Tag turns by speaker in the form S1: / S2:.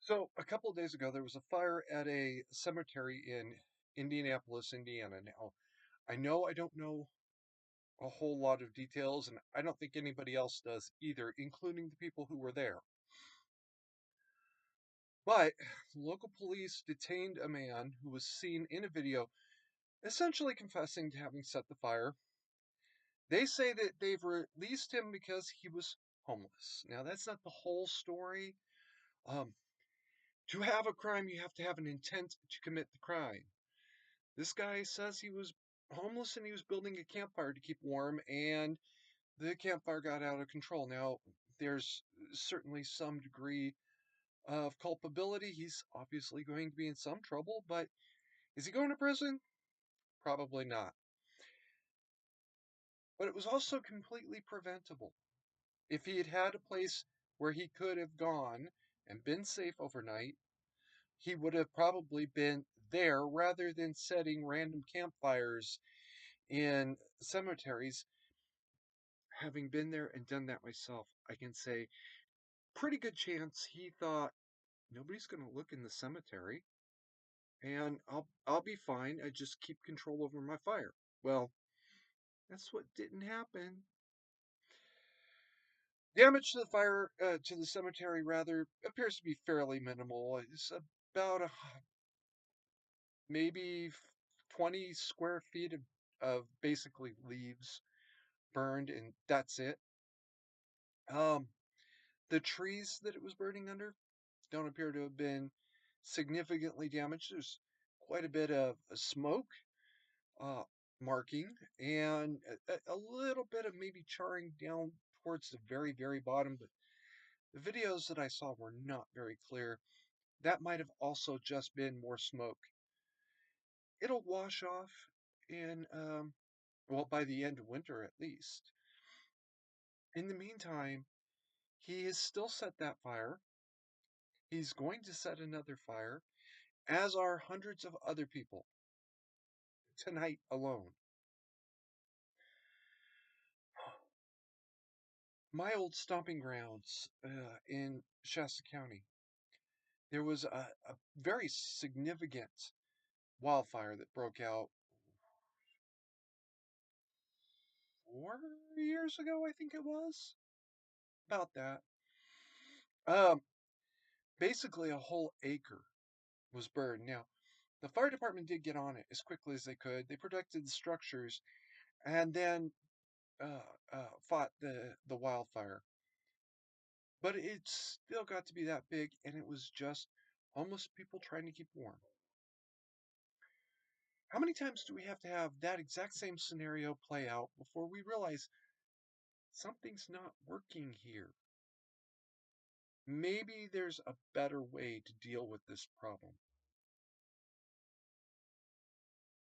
S1: So, a couple of days ago, there was a fire at a cemetery in Indianapolis, Indiana. Now, I know I don't know a whole lot of details, and I don't think anybody else does either, including the people who were there. But local police detained a man who was seen in a video essentially confessing to having set the fire. They say that they've released him because he was homeless. Now, that's not the whole story. Um, to have a crime, you have to have an intent to commit the crime. This guy says he was homeless and he was building a campfire to keep warm, and the campfire got out of control. Now, there's certainly some degree of culpability. He's obviously going to be in some trouble, but is he going to prison? Probably not. But it was also completely preventable. If he had had a place where he could have gone and been safe overnight, he would have probably been there rather than setting random campfires in cemeteries. Having been there and done that myself, I can say pretty good chance he thought nobody's going to look in the cemetery and I'll be fine. I just keep control over my fire. Well, that's what didn't happen. Damage to the fire to the cemetery rather appears to be fairly minimal. It's about maybe 20 square feet of basically leaves burned, and that's it. Um, the trees that it was burning under don't appear to have been significantly damaged. There's quite a bit of smoke uh, marking and a little bit of maybe charring down towards the very, very bottom, but the videos that I saw were not very clear. That might have also just been more smoke. It'll wash off in, well, by the end of winter at least. In the meantime, he has still set that fire. He's going to set another fire, as are hundreds of other people tonight alone. My old stomping grounds in Shasta County, there was a very significant wildfire that broke out 4 years ago, I think it was. About that. Um, Basically, a whole acre was burned. Now, the fire department did get on it as quickly as they could. They protected the structures and then fought the wildfire. But it still got to be that big, and it was just homeless people trying to keep warm. How many times do we have to have that exact same scenario play out before we realize something's not working here? Maybe there's a better way to deal with this problem.